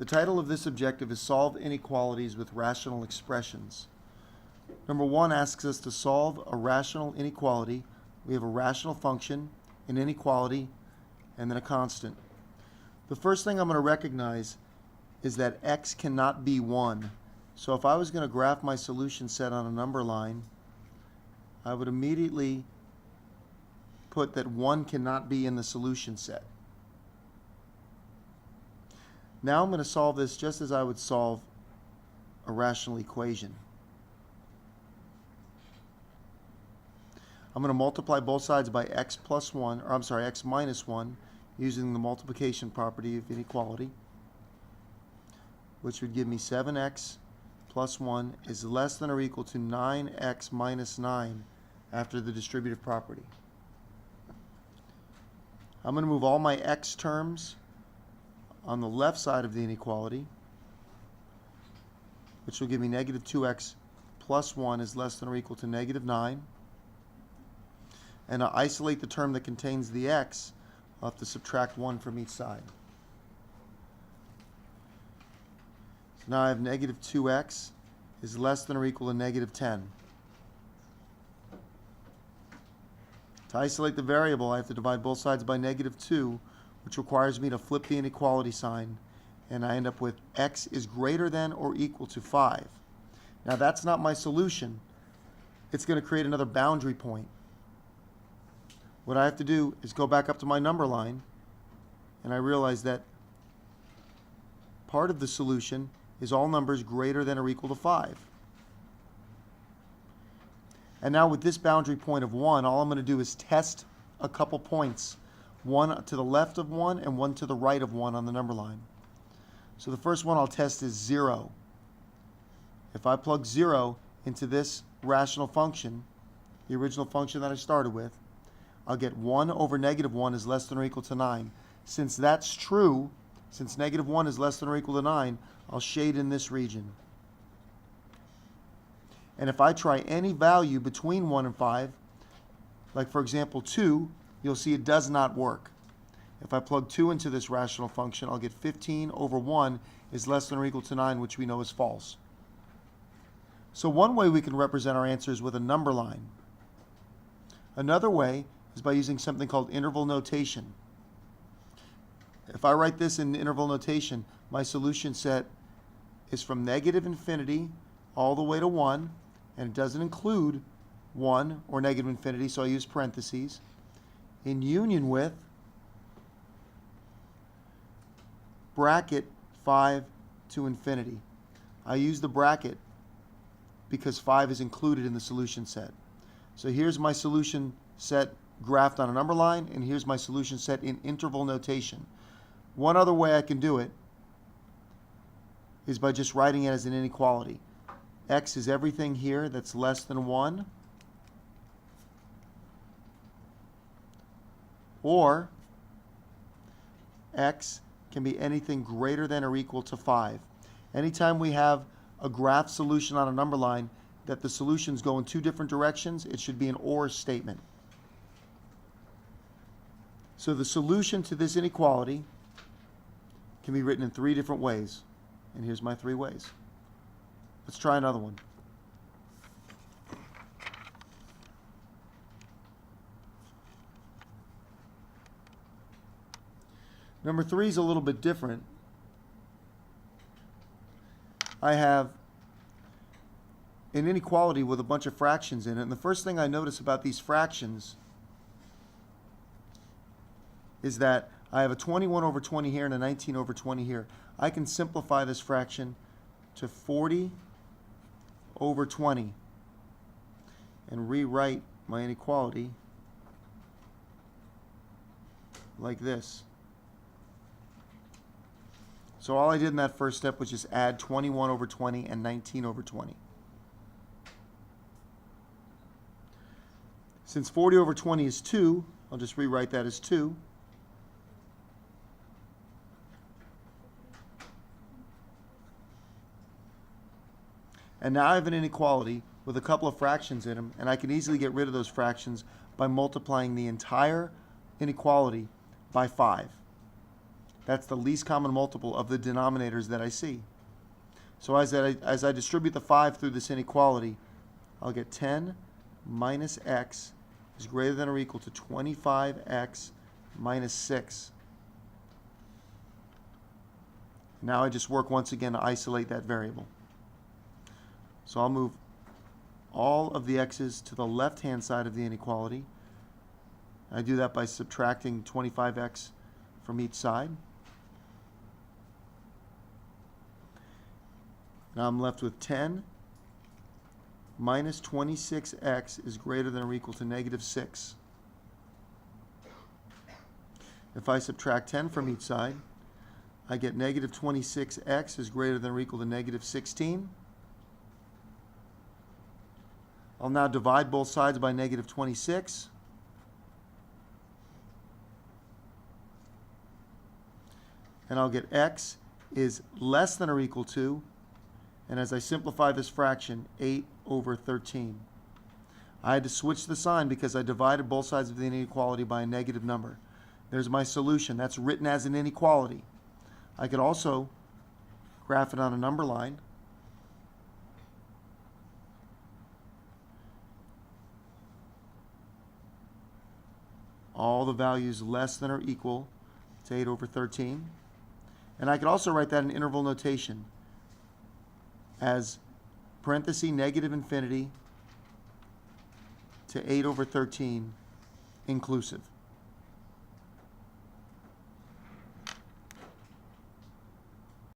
The title of this objective is Solve Inequalities with Rational Expressions. Number 1 asks us to solve a rational inequality. We have a rational function, an inequality, and then a constant. The first thing I'm going to recognize is that x cannot be 1. So if I was going to graph my solution set on a number line, I would immediately put that 1 cannot be in the solution set. Now I'm going to solve this just as I would solve a rational equation. I'm going to multiply both sides by x plus 1, or I'm sorry, x minus 1, using the multiplication property of inequality, which would give me 7x plus 1 is less than or equal to 9x minus 9 after the distributive property. I'm going to move all my x terms on the left side of the inequality, which will give me negative 2x plus 1 is less than or equal to negative 9. And to isolate the term that contains the x, I'll have to subtract 1 from each side. So now I have negative 2x is less than or equal to negative 10. To isolate the variable, I have to divide both sides by negative 2, which requires me to flip the inequality sign, and I end up with x is greater than or equal to 5. Now that's not my solution. It's going to create another boundary point. What I have to do is go back up to my number line, and I realize that part of the solution is all numbers greater than or equal to 5. And now with this boundary point of 1, all I'm going to do is test a couple points, one to the left of 1 and one to the right of 1 on the number line. So the first one I'll test is 0. If I plug 0 into this rational function, the original function that I started with, I'll get 1 over negative 1 is less than or equal to 9. Since that's true, since negative 1 is less than or equal to 9, I'll shade in this region. And if I try any value between 1 and 5, like for example 2, you'll see it does not work. If I plug 2 into this rational function, I'll get 15 over 1 is less than or equal to 9, which we know is false. So one way we can represent our answers with a number line. Another way is by using something called interval notation. If I write this in interval notation, my solution set is from negative infinity all the way to 1, and it doesn't include 1 or negative infinity, so I use parentheses, in union with bracket 5 to infinity. I use the bracket because 5 is included in the solution set. So here's my solution set graphed on a number line, and here's my solution set in interval notation. One other way I can do it is by just writing it as an inequality. X is everything here that's less than 1, or x can be anything greater than or equal to 5. Anytime we have a graph solution on a number line that the solutions go in two different directions, it should be an or statement. So the solution to this inequality can be written in 3 different ways. And here's my 3 ways. Let's try another one. Number 3 is a little bit different. I have an inequality with a bunch of fractions in it, and the first thing I notice about these fractions is that I have a 21 over 20 here and a 19 over 20 here. I can simplify this fraction to 40 over 20 and rewrite my inequality like this. So all I did in that first step was just add 21 over 20 and 19 over 20. Since 40 over 20 is 2, I'll just rewrite that as 2. And now I have an inequality with a couple of fractions in them, and I can easily get rid of those fractions by multiplying the entire inequality by 5. That's the least common multiple of the denominators that I see. So as I distribute the 5 through this inequality, I'll get 10 minus x is greater than or equal to 25x minus 6. Now I just work once again to isolate that variable. So I'll move all of the x's to the left-hand side of the inequality. I do that by subtracting 25x from each side. Now I'm left with 10 minus 26x is greater than or equal to negative 6. If I subtract 10 from each side, I get negative 26x is greater than or equal to negative 16. I'll now divide both sides by negative 26. And I'll get x is less than or equal to, and as I simplify this fraction, 8 over 13. I had to switch the sign because I divided both sides of the inequality by a negative number. There's my solution. That's written as an inequality. I could also graph it on a number line. All the values less than or equal to 8 over 13. And I could also write that in interval notation as parenthesis negative infinity to 8 over 13 inclusive.